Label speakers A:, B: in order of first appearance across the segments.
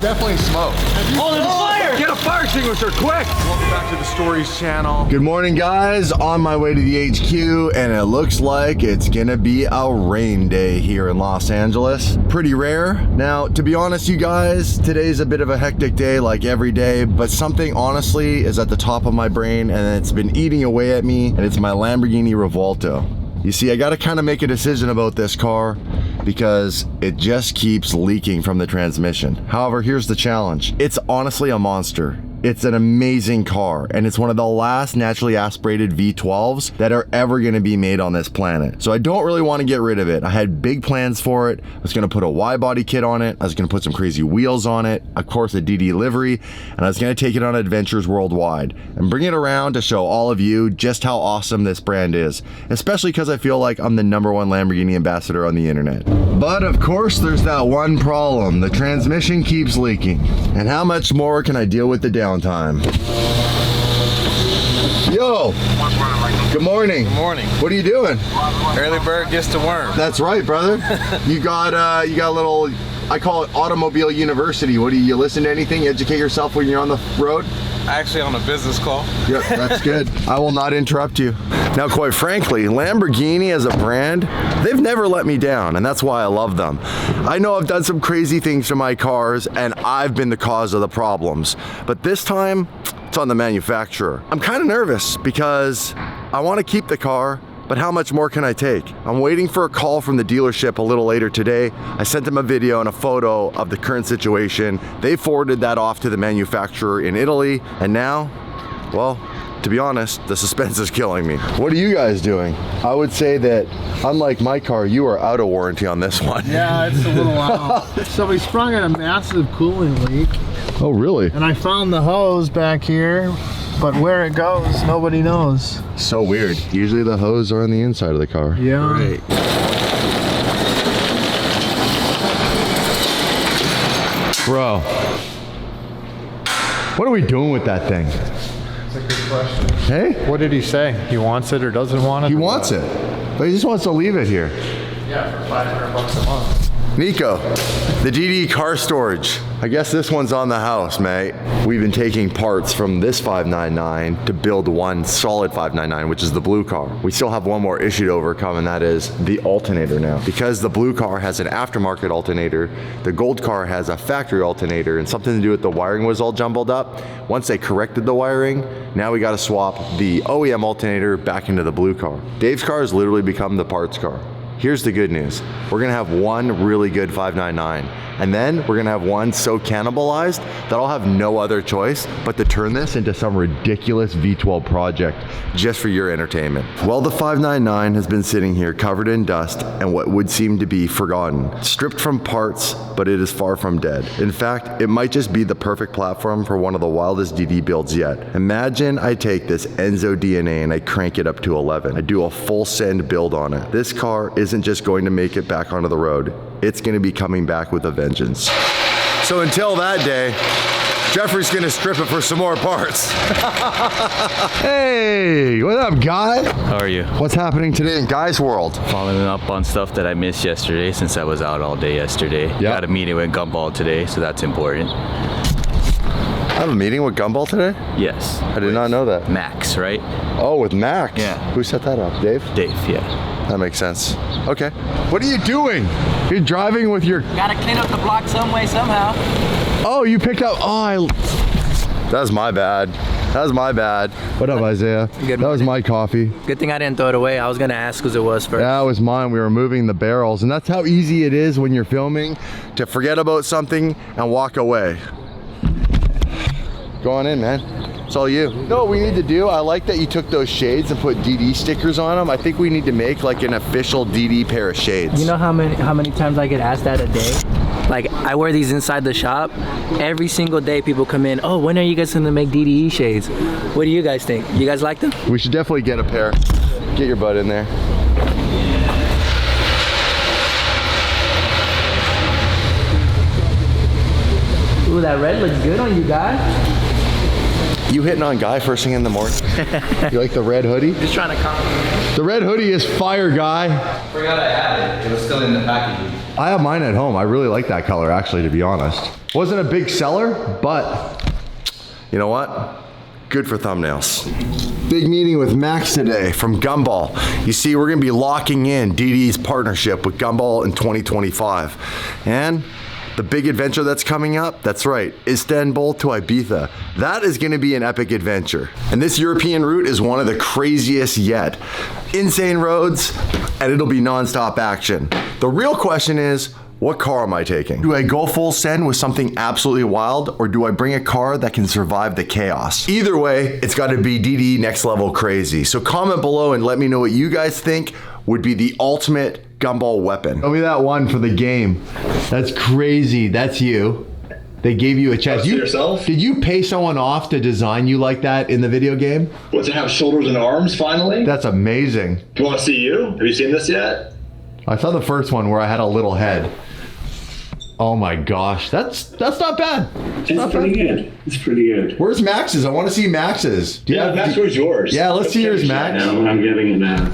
A: Definitely smoke.
B: Oh, there's a fire!
A: Get a fire extinguisher, quick! Welcome back to the Stories channel. Good morning, guys. On my way to the HQ, and it looks like it's gonna be a rain day here in Los Angeles. Pretty rare. Now, to be honest, you guys, today's a bit of a hectic day like every day, but something honestly is at the top of my brain, and it's been eating away at me, and it's my Lamborghini Revuelto. You see, I gotta kind of make a decision about this car because it just keeps leaking from the transmission. However, here's the challenge. It's honestly a monster. It's an amazing car, and it's one of the last naturally aspirated V12s that are ever gonna be made on this planet. So I don't really wanna get rid of it. I had big plans for it. I was gonna put a Y-body kit on it. I was gonna put some crazy wheels on it, of course a DD livery, and I was gonna take it on adventures worldwide and bring it around to show all of you just how awesome this brand is, especially because I feel like I'm the #1 Lamborghini ambassador on the internet. But of course, there's that one problem. The transmission keeps leaking. And how much more can I deal with the downtime? Yo! Good morning.
C: Good morning.
A: What are you doing?
C: Early bird gets the worm.
A: That's right, brother. You got a little, I call it Automobile University. What do you listen to anything? You educate yourself when you're on the road?
C: Actually on a business call.
A: Yep, that's good. I will not interrupt you. Now, quite frankly, Lamborghini as a brand, they've never let me down, and that's why I love them. I know I've done some crazy things to my cars, and I've been the cause of the problems. But this time, it's on the manufacturer. I'm kind of nervous because I want to keep the car, but how much more can I take? I'm waiting for a call from the dealership a little later today. I sent them a video and a photo of the current situation. They forwarded that off to the manufacturer in Italy, and now, well, to be honest, the suspense is killing me. What are you guys doing? I would say that, unlike my car, you are out of warranty on this one.
B: Yeah, it's a little while. So we sprung at a massive cooling leak.
A: Oh, really?
B: And I found the hose back here, but where it goes, nobody knows.
A: So weird. Usually the hose are on the inside of the car.
B: Yeah.
A: Right. Bro, what are we doing with that thing?
D: That's a good question.
A: Hey?
D: What did he say? He wants it or doesn't want it?
A: He wants it, but he just wants to leave it here.
D: Yeah, for $500 a month.
A: Nico, the DD car storage. I guess this one's on the house, mate. We've been taking parts from this 599 to build one solid 599, which is the blue car. We still have one more issue to overcome, and that is the alternator now. Because the blue car has an aftermarket alternator, the gold car has a factory alternator, and something to do with the wiring was all jumbled up. Once they corrected the wiring, now we gotta swap the OEM alternator back into the blue car. Dave's car has literally become the parts car. Here's the good news. We're gonna have one really good 599, and then we're gonna have one so cannibalized that I'll have no other choice but to turn this into some ridiculous V12 project just for your entertainment. Well, the 599 has been sitting here covered in dust and what would seem to be forgotten. Stripped from parts, but it is far from dead. In fact, it might just be the perfect platform for one of the wildest DD builds yet. Imagine I take this Enzo DNA and I crank it up to 11. I do a full send build on it. This car isn't just going to make it back onto the road. It's going to be coming back with a vengeance. So until that day, Jeffrey's going to strip it for some more parts. Hey, what up, Guy?
E: How are you?
A: What's happening today in Guy's world?
E: Following up on stuff that I missed yesterday since I was out all day yesterday.
A: Yep.
E: Got a meeting with Gumball today, so that's important.
A: I have a meeting with Gumball today?
E: Yes.
A: I did not know that.
E: Max, right?
A: Oh, with Max?
E: Yeah.
A: Who set that up? Dave?
E: Dave, yeah.
A: That makes sense. Okay. What are you doing? You're driving with your...
F: Gotta clean up the block some way, somehow.
A: Oh, you picked up... Oh, that was my bad. That was my bad. What up, Isaiah?
F: Good
A: That was my coffee.
F: Good thing I didn't throw it away. I was gonna ask whose it was first.
A: That was mine. We were moving the barrels, and that's how easy it is when you're filming to forget about something and walk away. Go on in, man. It's all you. You know what we need to do? I like that you took those shades and put DD stickers on them. I think we need to make like an official DD pair of shades.
F: You know how many times I get asked that a day? Like, I wear these inside the shop. Every single day people come in, oh, when are you guys gonna make DDE shades? What do you guys think? You guys like them?
A: We should definitely get a pair. Get your butt in there.
F: Ooh, that red looks good on you guys.
A: You hitting on Guy first thing in the morning? You like the red hoodie?
F: Just trying to compliment.
A: The red hoodie is fire, Guy.
E: Forgot I had it. It was still in the packaging.
A: I have mine at home. I really like that color, actually, to be honest. Wasn't a big seller, but you know what? Good for thumbnails. Big meeting with Max today from Gumball. You see, we're gonna be locking in DD's partnership with Gumball in 2025. And the big adventure that's coming up, that's right, Istanbul to Ibiza. That is gonna be an epic adventure. And this European route is one of the craziest yet. Insane roads, and it'll be nonstop action. The real question is, what car am I taking? Do I go full send with something absolutely wild, or do I bring a car that can survive the chaos? Either way, it's gotta be DD next level crazy. So comment below and let me know what you guys think would be the ultimate Gumball weapon. Show me that one for the game. That's crazy, that's you. They gave you a chance.
G: Yourself?
A: Did you pay someone off to design you like that in the video game?
G: What, to have shoulders and arms finally?
A: That's amazing.
G: Do you want to see you? Have you seen this yet?
A: I saw the first one where I had a little head. Oh my gosh, that's not bad.
H: It's pretty good. It's pretty good.
A: Where's Max's? I want to see Max's.
G: Max, where's yours?
A: Yeah, let's see yours, Max.
H: I'm getting it now.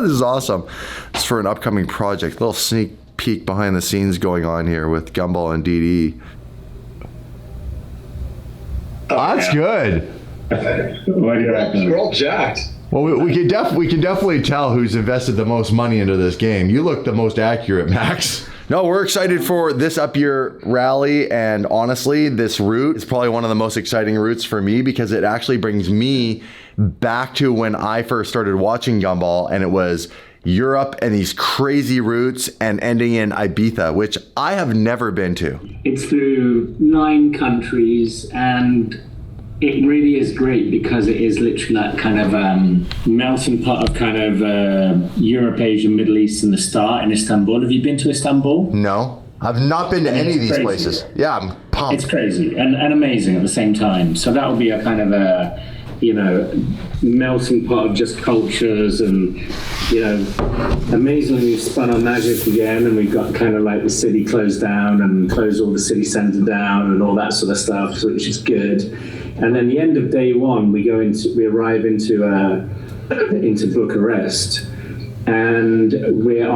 A: This is awesome. It's for an upcoming project. Little sneak peek behind the scenes going on here with Gumball and DD. Oh, that's good.
H: Why do you reckon?
G: We're all jacked.
A: Well, we can definitely tell who's invested the most money into this game. You look the most accurate, Max. No, we're excited for this up year rally, and honestly, this route is probably one of the most exciting routes for me because it actually brings me back to when I first started watching Gumball, and it was Europe and these crazy routes and ending in Ibiza, which I have never been to.
H: It's through 9 countries, and it really is great because it is literally that kind of melting pot of kind of Europe, Asia, Middle East in the start in Istanbul. Have you been to Istanbul?
A: No, I've not been to any of these places. Yeah, I'm pumped.
H: It's crazy and amazing at the same time. So that will be a kind of a, melting pot of just cultures, and amazingly we've spun our magic again, and we've got kind of like the city closed down and closed all the city centre down and all that sort of stuff, which is good. And then the end of day one, we arrive into Bucharest, and we're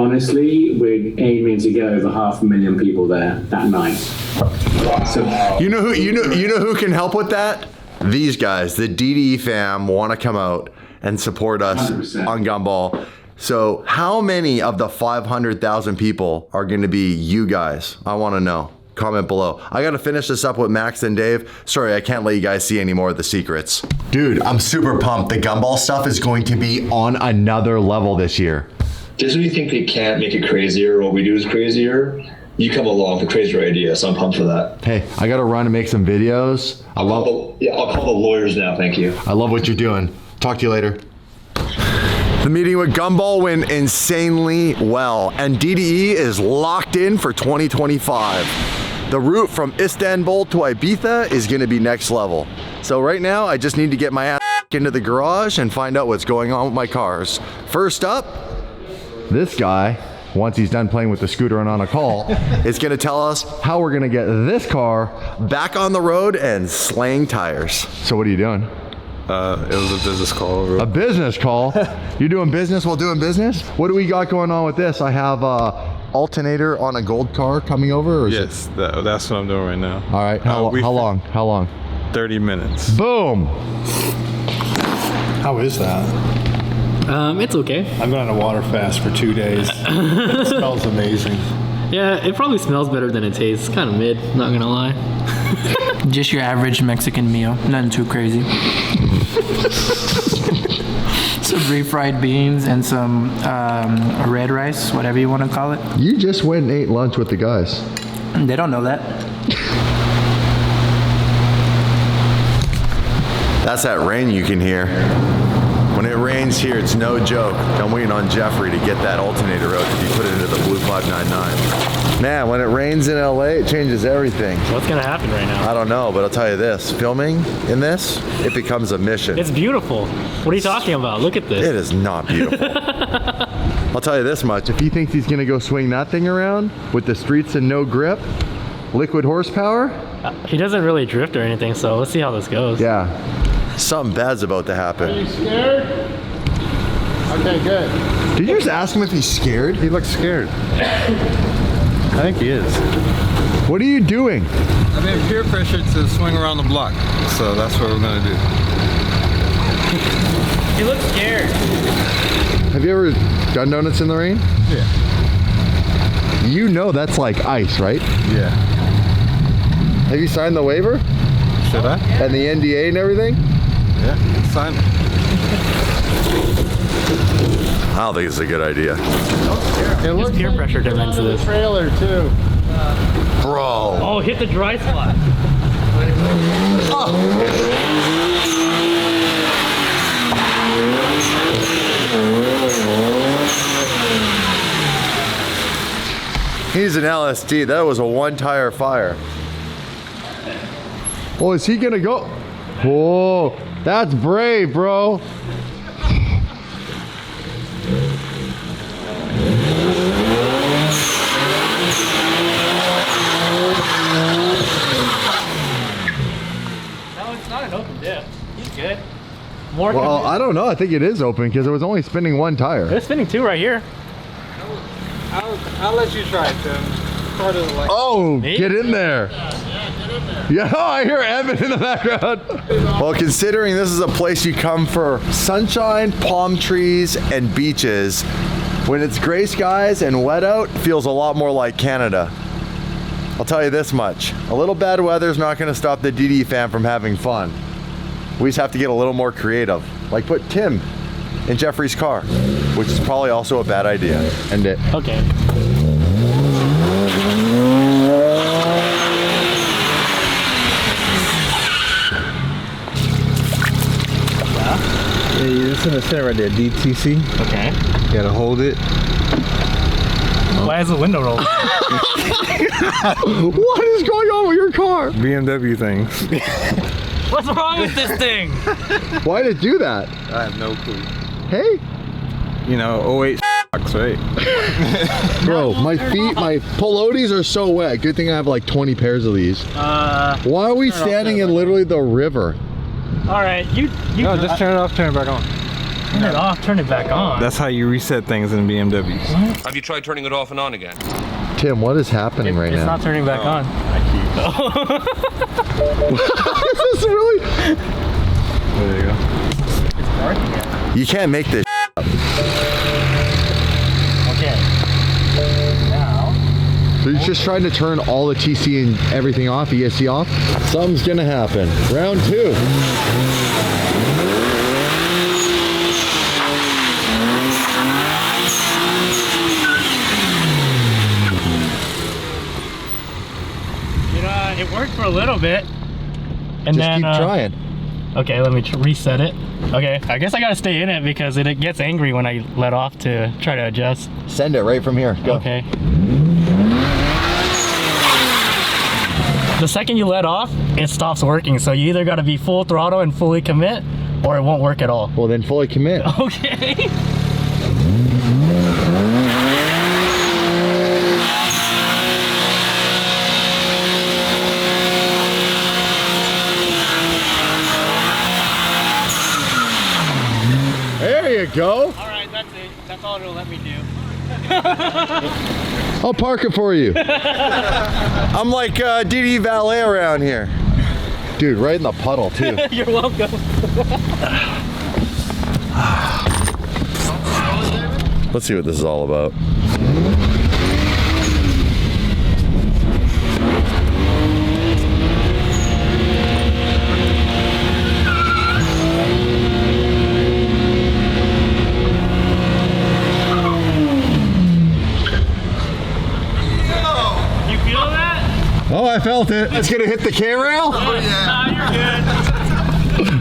H: aiming to get over 500,000 people there that night. So
A: you know who can help with that? These guys, the DD fam, want to come out and support us
H: 100%.
A: on Gumball. So how many of the 500,000 people are going to be you guys? I want to know. Comment below. I got to finish this up with Max and Dave. Sorry, I can't let you guys see any more of the secrets. Dude, I'm super pumped. The Gumball stuff is going to be on another level this year.
G: Just when you think they can't make it crazier, what we do is crazier, you come along with a crazier idea, so I'm pumped for that.
A: Hey, I got to run and make some videos.
G: I'll call the lawyers now, thank you.
A: I love what you're doing. Talk to you later. The meeting with Gumball went insanely well, and DDE is locked in for 2025. The route from Istanbul to Ibiza is gonna be next level. So right now, I just need to get my ass into the garage and find out what's going on with my cars. First up, this guy, once he's done playing with the scooter and on a call, is gonna tell us how we're gonna get this car back on the road and slaying tires. So what are you doing?
C: It was a business call. Bro.
A: A business call? You're doing business while doing business? What do we got going on with this? I have alternator on a gold car coming over? Or
C: Yes, that's what I'm doing right now.
A: All right, how long? How long?
C: 30 minutes.
A: Boom!
B: How is that?
I: It's okay.
B: I've been on a water fast for 2 days. It smells amazing.
I: Yeah, it probably smells better than it tastes. Kind of mid, not gonna lie.
F: Just your average Mexican meal. Nothing too crazy. Some refried beans and some red rice, whatever you want to call it.
A: You just went and ate lunch with the guys.
F: They don't know that.
A: That's that rain you can hear. When it rains here, it's no joke. I'm waiting on Jeffrey to get that alternator out to be put into the blue 599. Man, when it rains in LA, it changes everything.
I: What's gonna happen right now?
A: I don't know, but I'll tell you this. Filming in this, it becomes a mission.
I: It's beautiful. What are you talking about? Look at this.
A: It is not beautiful. I'll tell you this much. If he thinks he's gonna go swing that thing around with the streets and no grip, liquid horsepower.
I: He doesn't really drift or anything, so let's see how this goes.
A: Yeah. Something bad's about to happen.
B: Are you scared? Okay, good.
A: Did you just ask him if he's scared?
B: He looks scared.
D: I think he is.
A: What are you doing?
C: I'm in peer pressure to swing around the block, so that's what we're gonna do.
I: He looks scared.
A: Have you ever done donuts in the rain?
C: Yeah.
A: You know that's like ice, right?
C: Yeah.
A: Have you signed the waiver?
C: Should I?
A: And the NDA and everything?
C: Yeah. Sign it.
A: I don't think it's a good idea.
I: There's peer pressure to into this.
B: Trailer too.
A: Bro.
I: Oh, hit the dry spot.
A: He's an LSD. That was a one tire fire. Oh, is he gonna go? Whoa, that's brave, bro.
I: No, it's not an open diff. He's good. More
A: Well, I don't know. I think it is open because it was only spinning one tire.
I: It's spinning two right here.
C: I'll let you try it, Tim. Part of the light.
A: Oh, get in there. Yeah, I hear Evan in the background. Well, considering this is a place you come for sunshine, palm trees, and beaches, when it's gray skies and wet out, it feels a lot more like Canada. I'll tell you this much. A little bad weather is not going to stop the DD fan from having fun. We just have to get a little more creative. Like put Tim in Jeffrey's car, which is probably also a bad idea. End it.
I: Okay.
D: Yeah, you're just gonna sit right there, DTC.
I: Okay.
D: You gotta hold it.
I: Why is the window rolled?
A: What is going on with your car?
C: BMW things.
I: What's wrong with this thing?
A: Why did it do that?
C: I have no clue.
A: Hey,
C: You know, 08 sucks, right?
A: bro, my feet, my pelotes are so wet. Good thing I have like 20 pairs of these. Why are we standing in literally the river?
I: All right, you
C: No, just turn it off, turn it back on.
I: turn it off, turn it back on.
C: That's how you reset things in BMWs.
J: Have you tried turning it off and on again?
A: Tim, what is happening right
I: It's
A: now?
I: not turning back on.
A: Is this really?
C: There you go.
A: You can't make this up.
I: Okay. Now.
A: So you're just trying to turn all the TC and everything off, ESC off? Something's gonna happen. Round two.
I: It worked for a little bit. And
A: Just
I: then,
A: keep trying.
I: Okay, let me reset it. Okay, I guess I gotta stay in it because it gets angry when I let off to try to adjust.
A: Send it right from here. Go.
I: Okay. The second you let off, it stops working. So you either gotta be full throttle and fully commit, or it won't work at all.
A: Well, then fully commit.
I: Okay.
A: There you go.
I: All right, that's it. That's all it'll let me do.
A: I'll park it for you. I'm like DD valet around here. Dude, right in the puddle too.
I: You're welcome.
A: Let's see what this is all about. Oh, I felt it. It's gonna hit the K-rail?
I: Oh, yeah. Nah, you're good.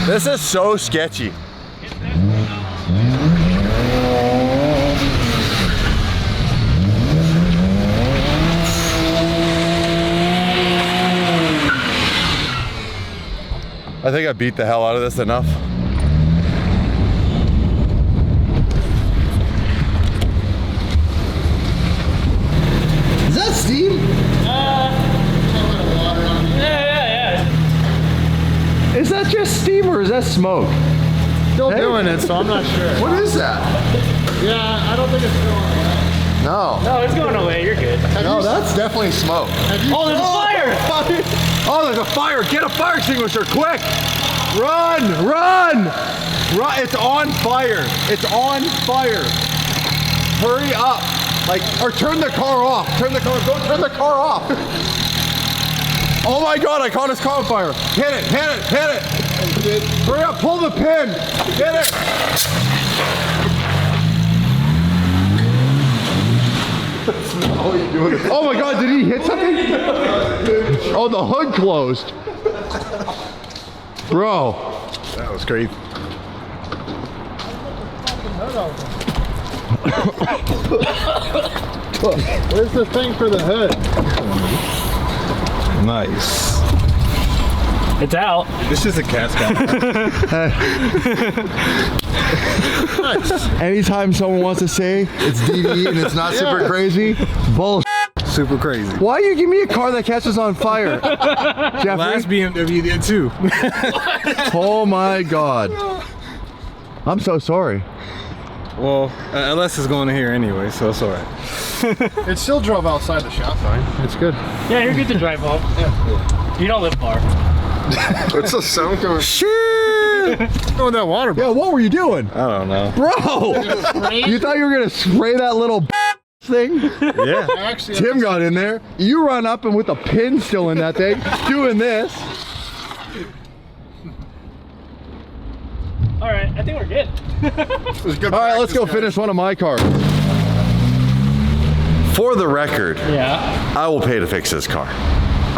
A: This is so sketchy. I think I beat the hell out of this enough. Is that steam?
I: Yeah.
A: Is that just steam or is that smoke?
B: Still doing it, so I'm not sure.
A: What is that?
B: Yeah, I don't think it's still on.
A: No.
I: No, it's going away. You're good.
A: No, that's definitely smoke.
I: Oh, there's a fire!
A: Oh, there's a fire. Get a fire extinguisher, quick. Run, run. Run. It's on fire. It's on fire. Hurry up. Like, or turn the car off. Turn the car, go turn the car off. Oh my God, I caught his car on fire. Hit it, hit it, hit it. Hurry up, pull the pin. Hit it. Oh my God, did he hit something? Oh, the hood closed. Bro.
D: That was crazy.
B: Where's the thing for the hood?
D: Nice.
I: It's out.
D: This is a cat's
A: Anytime someone wants to say it's DD and it's not super crazy, bullshit.
D: Super crazy.
A: Why you give me a car that catches on fire? Jeffrey?
D: Last BMW did too.
A: Oh my God. I'm so sorry.
D: Well, LS is going to here anyway, so it's alright.
B: It still drove outside the shop, fine. It's good.
I: Yeah, you're good to drive home. Yeah. You don't live far.
B: What's the sound coming?
A: Shit!
B: Oh, that water.
A: Yeah, what were you doing?
D: I don't know.
A: Bro! You thought you were gonna spray that little thing?
D: Yeah.
B: Actually,
A: Tim got in there. You run up and with a pin still in that thing, doing this.
I: All right, I think we're good.
A: All right, let's go finish one of my cars. For the record,
I: Yeah.
A: I will pay to fix this car.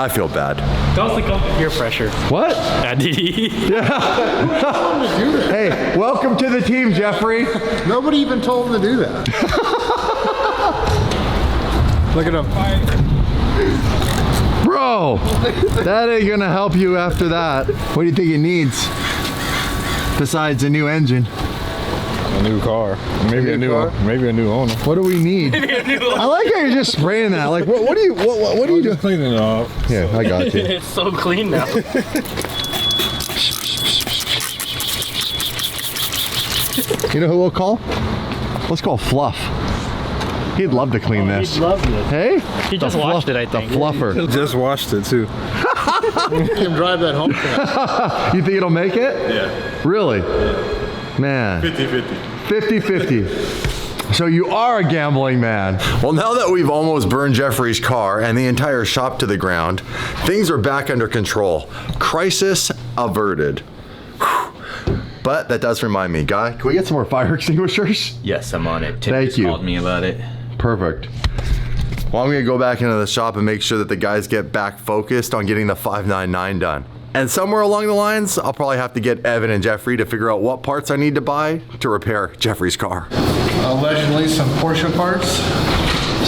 A: I feel bad.
I: Don't succumb to peer pressure.
A: What?
I: DD.
A: Hey, welcome to the team, Jeffrey.
B: nobody even told him to do that. Look at him.
A: Bro, that ain't gonna help you after that. What do you think it needs? Besides a new engine.
D: A new car. Maybe a new owner.
A: What do we need? I like how you're just spraying that. Like, what do you do?
D: Just cleaning it off.
A: Yeah, I got you.
I: It's so clean now.
A: You know who we'll call? Let's call Fluff. He'd love to clean this.
I: He'd love it.
A: Hey?
I: He just watched it, I think.
A: The fluffer.
D: Just washed it too.
B: You can drive that home tonight.
A: You think it'll make it?
D: Yeah.
A: Really? Man.
D: 50-50.
A: 50-50. So you are a gambling man. Well, now that we've almost burned Jeffrey's car and the entire shop to the ground, things are back under control. Crisis averted. Whew. But that does remind me, Guy, can we get some more fire extinguishers?
E: Yes, I'm on it. Tim
A: Thank
E: just
A: you.
E: called me about it.
A: Perfect. Well, I'm gonna go back into the shop and make sure that the guys get back focused on getting the 599 done. And somewhere along the lines, I'll probably have to get Evan and Jeffrey to figure out what parts I need to buy to repair Jeffrey's car.
B: Allegedly some Porsche parts.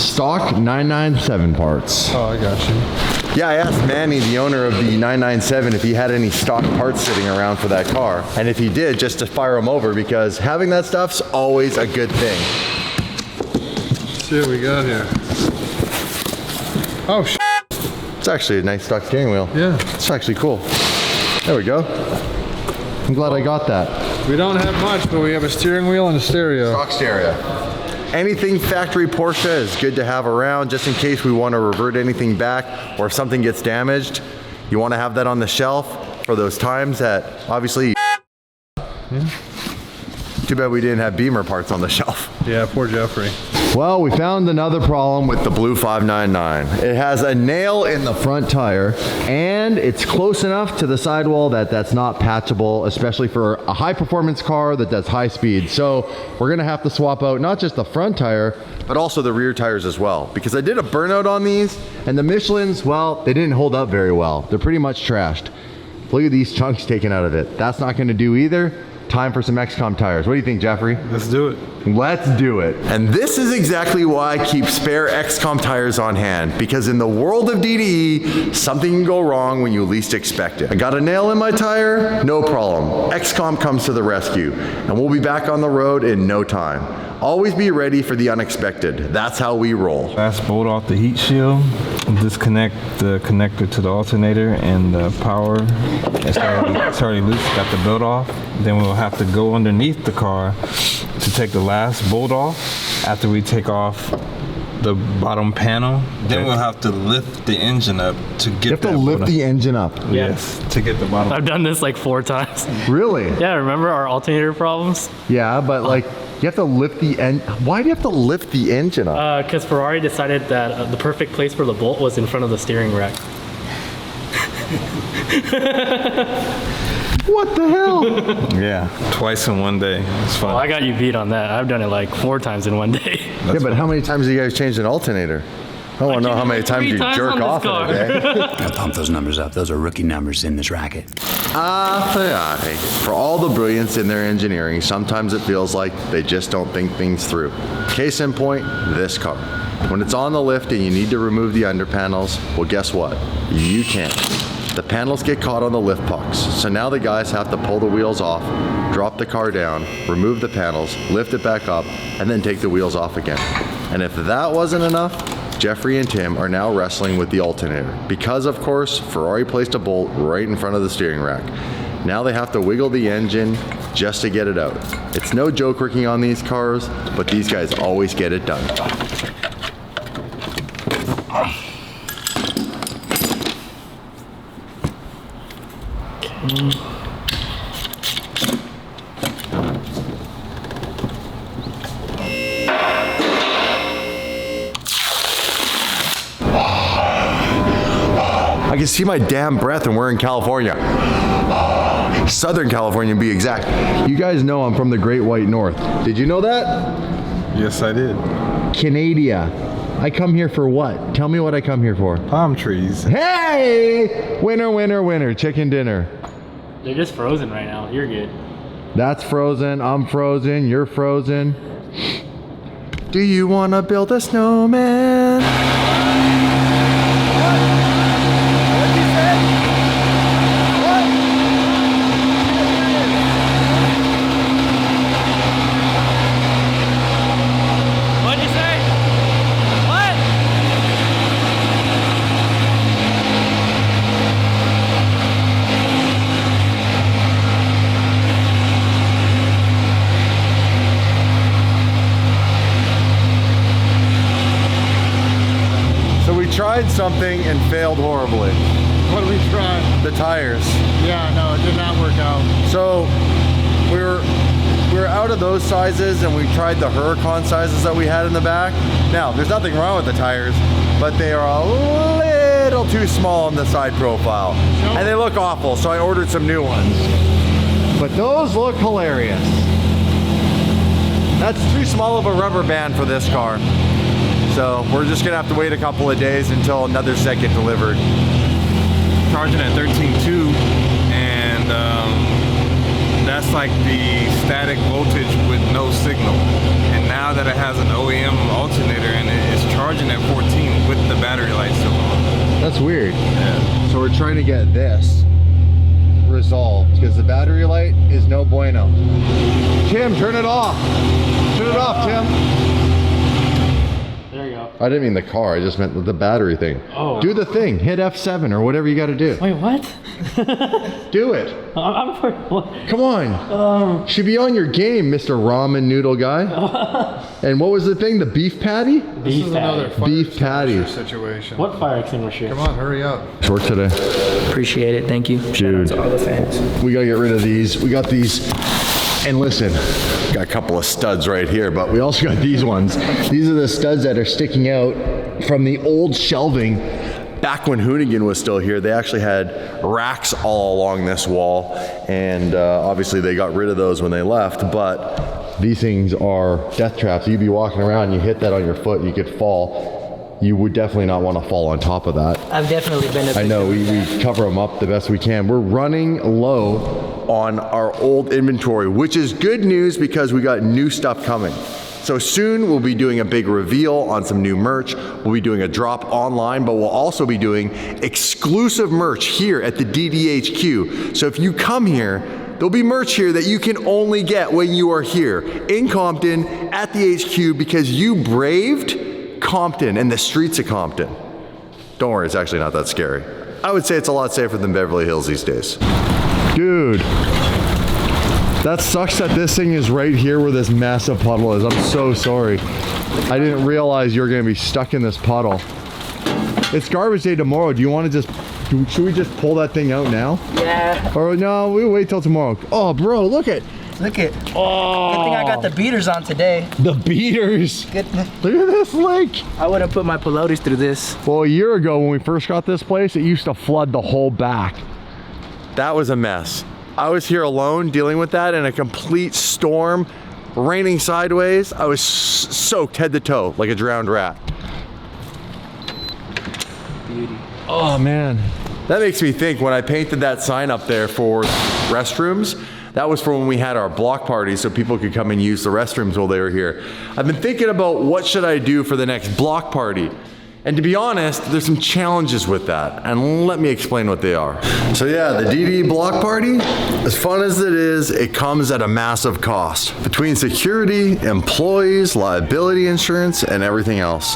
A: Stock 997 parts.
B: Oh, I got you.
A: Yeah, I asked Manny, the owner of the 997, if he had any stock parts sitting around for that car. And if he did, just to fire them over, because having that stuff's always a good thing.
B: Let's see what we got here. Oh,
A: It's actually a nice stock steering wheel.
B: yeah.
A: It's actually cool. There we go. I'm glad I got that.
B: We don't have much, but we have a steering wheel and a stereo.
A: Stock stereo. Anything factory Porsche is good to have around just in case we want to revert anything back or if something gets damaged. You want to have that on the shelf for those times that obviously. Too bad we didn't have Beamer parts on the shelf.
B: Yeah, poor Jeffrey.
A: Well, we found another problem with the blue 599. It has a nail in the front tire and it's close enough to the sidewall that that's not patchable, especially for a high performance car that does high speed. So we're gonna have to swap out not just the front tire, but also the rear tires as well. Because I did a burnout on these and the Michelins, well, they didn't hold up very well. They're pretty much trashed. Look at these chunks taken out of it. That's not gonna do either. time for some XCOM tires. What do you think, Jeffrey?
D: Let's do it.
A: Let's do it. And this is exactly why I keep spare XCOM tires on hand, because in the world of DDE, something can go wrong when you least expect it. I got a nail in my tire? No problem. XCOM comes to the rescue, and we'll be back on the road in no time. Always be ready for the unexpected. That's how we roll.
D: Last bolt off the heat shield. Disconnect the connector to the alternator and the power. It's already loose. Got the belt off. Then we'll have to go underneath the car to take the last bolt off. After we take off the bottom panel, then we'll have to lift the engine up to get.
A: You have to lift the engine up.
D: Yes, to get the bottom.
I: I've done this like 4 times.
A: Really?
I: Yeah, remember our alternator problems?
A: Yeah, but like you have to lift the end. Why do you have to lift the engine up?
I: Because Ferrari decided that the perfect place for the bolt was in front of the steering rack.
A: What the hell?
D: Yeah, twice in one day. It's fun.
I: Well, I got you beat on that. I've done it like 4 times in one day.
A: Yeah, but how many times have you guys changed an alternator? I want to know how many times you jerk off in a day.
K: Gotta pump those numbers up. Those are rookie numbers in this racket.
A: For all the brilliance in their engineering, sometimes it feels like they just don't think things through. Case in point, this car. When it's on the lift and you need to remove the under panels, well, guess what? You can't. The panels get caught on the lift pucks, so now the guys have to pull the wheels off, drop the car down, remove the panels, lift it back up, and then take the wheels off again. And if that wasn't enough, Jeffrey and Tim are now wrestling with the alternator. Because, of course, Ferrari placed a bolt right in front of the steering rack. Now they have to wiggle the engine just to get it out. It's no joke working on these cars, but these guys always get it done. I can see my damn breath and we're in California. Southern California to be exact. You guys know I'm from the Great White North. Did you know that?
D: Yes, I did.
A: Canada. I come here for what? Tell me what I come here for.
D: Palm trees.
A: Hey! Winner, winner, winner. Chicken dinner.
I: They're just frozen right now. You're good.
A: That's frozen. I'm frozen. You're frozen. Do you want to build a snowman? Tried something and failed horribly.
B: What did we try?
A: The tires.
B: Yeah, no, it did not work out.
A: So we were out of those sizes and we tried the Huracan sizes that we had in the back. Now, there's nothing wrong with the tires, but they are a little too small on the side profile. And they look awful, so I ordered some new ones. But those look hilarious. That's too small of a rubber band for this car. So we're just gonna have to wait a couple of days until another set get delivered.
D: Charging at 13.2, and that's like the static voltage with no signal. And now that it has an OEM alternator in it, it's charging at 14 with the battery light still on.
A: That's weird.
D: Yeah.
A: So we're trying to get this resolved because the battery light is no bueno. Tim, turn it off. Turn it off, Tim.
I: There you go.
A: I didn't mean the car, I just meant the battery thing.
I: Oh.
A: Do the thing, hit F7 or whatever you gotta do.
I: Wait, what?
A: Do it.
I: I'm for what?
A: Come on. Should be on your game, Mr. Ramen Noodle Guy. And what was the thing, the beef patty?
I: Beef patty.
A: Beef patty.
B: Situation.
I: What fire extinguisher?
B: Come on, hurry up.
A: Short today.
F: Appreciate it. Thank you. Shout out to all the fans.
A: We gotta get rid of these. We got these. And listen, got a couple of studs right here, but we also got these ones. These are the studs that are sticking out from the old shelving. Back when Hoonigan was still here, they actually had racks all along this wall, and obviously they got rid of those when they left, but these things are death traps. You'd be walking around, you hit that on your foot, you could fall. you would definitely not want to fall on top of that.
F: I've definitely been a
A: I know, we cover them up the best we can. We're running low on our old inventory, which is good news because we got new stuff coming. So soon we'll be doing a big reveal on some new merch. We'll be doing a drop online, but we'll also be doing exclusive merch here at the DDHQ. So if you come here, there'll be merch here that you can only get when you are here in Compton at the HQ because you braved Compton and the streets of Compton. Don't worry, it's actually not that scary. I would say it's a lot safer than Beverly Hills these days. Dude, that sucks that this thing is right here where this massive puddle is. I'm so sorry. I didn't realize you were gonna be stuck in this puddle. It's garbage day tomorrow. Do you want to should we just pull that thing out now?
F: Yeah.
A: Or no, we'll wait till tomorrow. Oh, bro, look at.
F: Look at. Oh. Good thing I got the beaters on today.
A: The beaters?
F: Good.
A: Look at this lake.
F: I wouldn't put my pelotes through this.
A: Well, a year ago when we first got this place, it used to flood the whole back. That was a mess. I was here alone dealing with that in a complete storm, raining sideways. I was soaked head to toe like a drowned rat.
F: Beauty.
A: Oh man. That makes me think when I painted that sign up there for restrooms, that was for when we had our block party so people could come and use the restrooms while they were here. I've been thinking about what should I do for the next block party. And to be honest, there's some challenges with that, and let me explain what they are. So yeah, the DD block party, as fun as it is, it comes at a massive cost. Between security, employees, liability insurance, and everything else.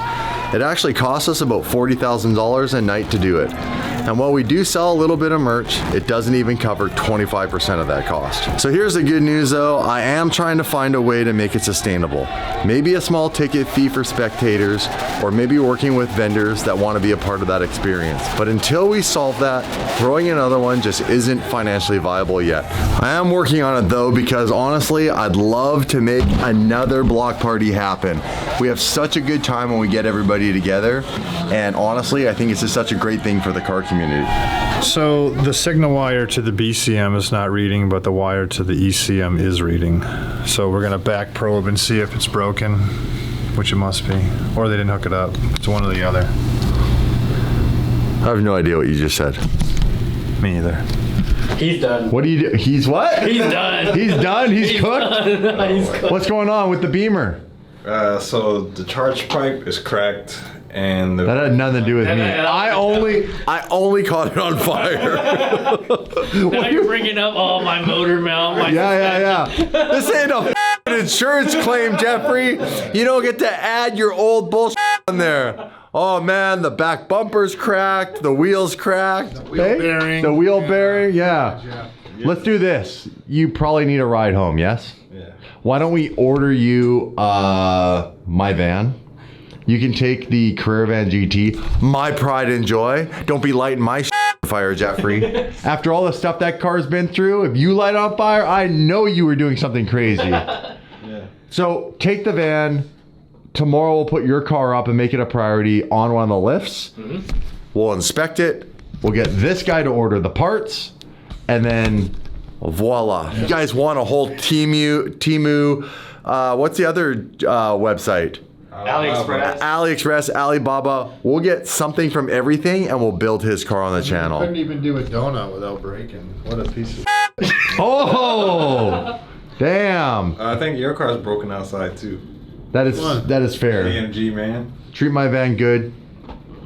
A: It actually costs us about $40,000 a night to do it. And while we do sell a little bit of merch, it doesn't even cover 25% of that cost. So here's the good news though, I am trying to find a way to make it sustainable. Maybe a small ticket fee for spectators, or maybe working with vendors that want to be a part of that experience. But until we solve that, throwing another one just isn't financially viable yet. I am working on it though, because honestly, I'd love to make another block party happen. We have such a good time when we get everybody together, and honestly, I think it's just such a great thing for the car community.
B: So the signal wire to the BCM is not reading, but the wire to the ECM is reading. So we're gonna back probe and see if it's broken, which it must be, or they didn't hook it up. It's one or the other.
A: I have no idea what you just said.
B: Me either.
I: He's done.
A: What do you do? He's what?
I: He's done.
A: He's done? He's cooked?
I: Done. He's cooked.
A: What's going on with the Beamer?
D: So the charge pipe is cracked, and
A: That had nothing to do with me. I only caught it on fire.
I: Now you're bringing up all my motor mount. My
A: Yeah. This ain't a f***ing insurance claim, Jeffrey. You don't get to add your old bullshit on there. Oh man, the back bumper's cracked, the wheel's cracked. The wheel bearing. The wheel bearing, yeah. Let's do this. You probably need a ride home, yes? Yeah. Why don't we order you my van? You can take the Caravan GT, my pride and joy. Don't be lighting my on fire, Jeffrey. After all the stuff that car's been through, if you light it on fire, I know you were doing something crazy. Yeah. So take the van. Tomorrow we'll put your car up and make it a priority on one of the lifts. Mm-hmm. We'll inspect it. We'll get this guy to order the parts, and then voila. You guys want a whole Temu, what's the other website? AliExpress, Alibaba. We'll get something from everything and we'll build his car on the channel.
B: Couldn't even do a donut without breaking. What a piece of
A: Oh! Damn.
D: I think your car's broken outside too.
A: That is fair.
D: AMG, man.
A: Treat my van good,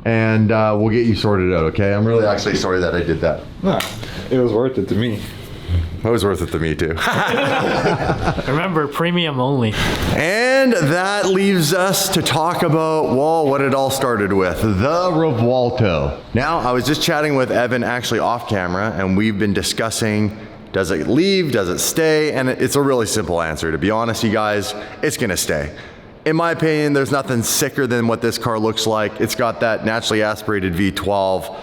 A: and we'll get you sorted out, okay? I'm really actually sorry that I did that.
D: Nah, it was worth it to me.
A: It was worth it to me too.
I: Remember, premium only.
A: And that leaves us to talk about, well, what it all started with, the Revuelto. Now, I was just chatting with Evan actually off camera, and we've been discussing, does it leave, does it stay? And it's a really simple answer. To be honest, you guys, it's gonna stay. In my opinion, there's nothing sicker than what this car looks like. It's got that naturally aspirated V12.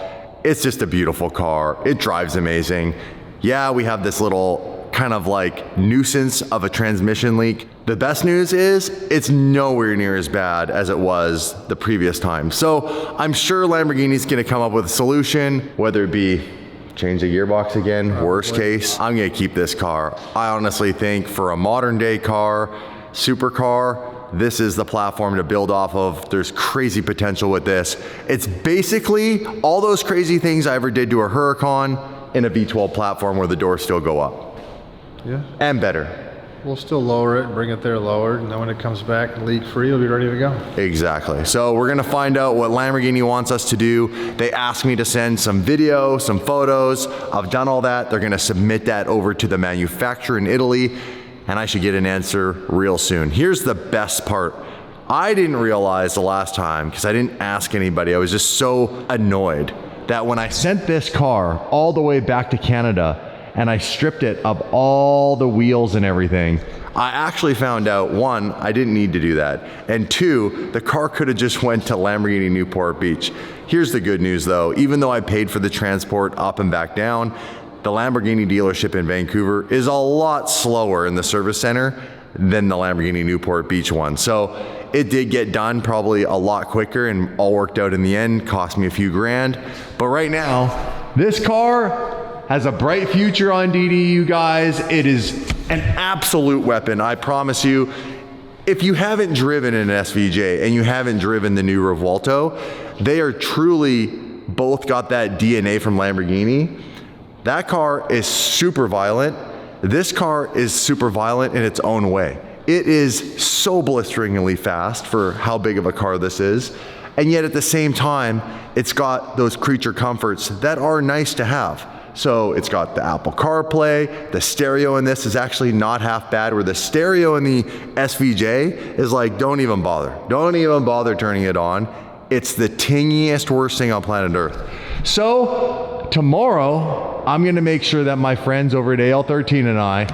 A: It's just a beautiful car. It drives amazing. Yeah, we have this little kind of like nuisance of a transmission leak. The best news is it's nowhere near as bad as it was the previous time. So I'm sure Lamborghini's gonna come up with a solution, whether it be change the gearbox again, worst case. I'm gonna keep this car. I honestly think for a modern day car, supercar, this is the platform to build off of. There's crazy potential with this. It's basically all those crazy things I ever did to a Huracan in a V12 platform where the doors still go up.
B: Yeah.
A: And better.
B: We'll still lower it and bring it there lowered, and then when it comes back leak free, it'll be ready to go.
A: Exactly. So we're gonna find out what Lamborghini wants us to do. They asked me to send some video, some photos. I've done all that. They're gonna submit that over to the manufacturer in Italy, and I should get an answer real soon. Here's the best part. I didn't realize the last time, because I didn't ask anybody, I was just so annoyed that when I sent this car all the way back to Canada, and I stripped it of all the wheels and everything, I actually found out, one, I didn't need to do that, and two, the car could have just went to Lamborghini Newport Beach. Here's the good news though, even though I paid for the transport up and back down, the Lamborghini dealership in Vancouver is a lot slower in the service center than the Lamborghini Newport Beach one. So it did get done probably a lot quicker and all worked out in the end, cost me a few grand. But right now, this car has a bright future on DD, you guys. It is an absolute weapon, I promise you. If you haven't driven an SVJ and you haven't driven the new Revuelto, they are truly both got that DNA from Lamborghini. That car is super violent. This car is super violent in its own way. It is so blisteringly fast for how big of a car this is. And yet at the same time, it's got those creature comforts that are nice to have. So it's got the Apple CarPlay, the stereo in this is actually not half bad, where the stereo in the SVJ is like, don't even bother. Don't even bother turning it on. It's the tingiest, worst thing on planet Earth. So tomorrow, I'm gonna make sure that my friends over at AL13 and I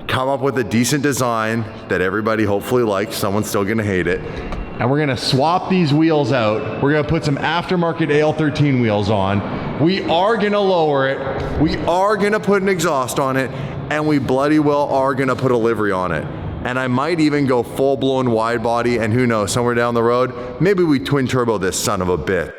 A: come up with a decent design that everybody hopefully likes. Someone's still gonna hate it. And we're gonna swap these wheels out. We're gonna put some aftermarket AL13 wheels on. We are gonna lower it. We are gonna put an exhaust on it. And we bloody well are gonna put a livery on it. And I might even go full blown wide body, and who knows, somewhere down the road, maybe we twin turbo this son of a bit.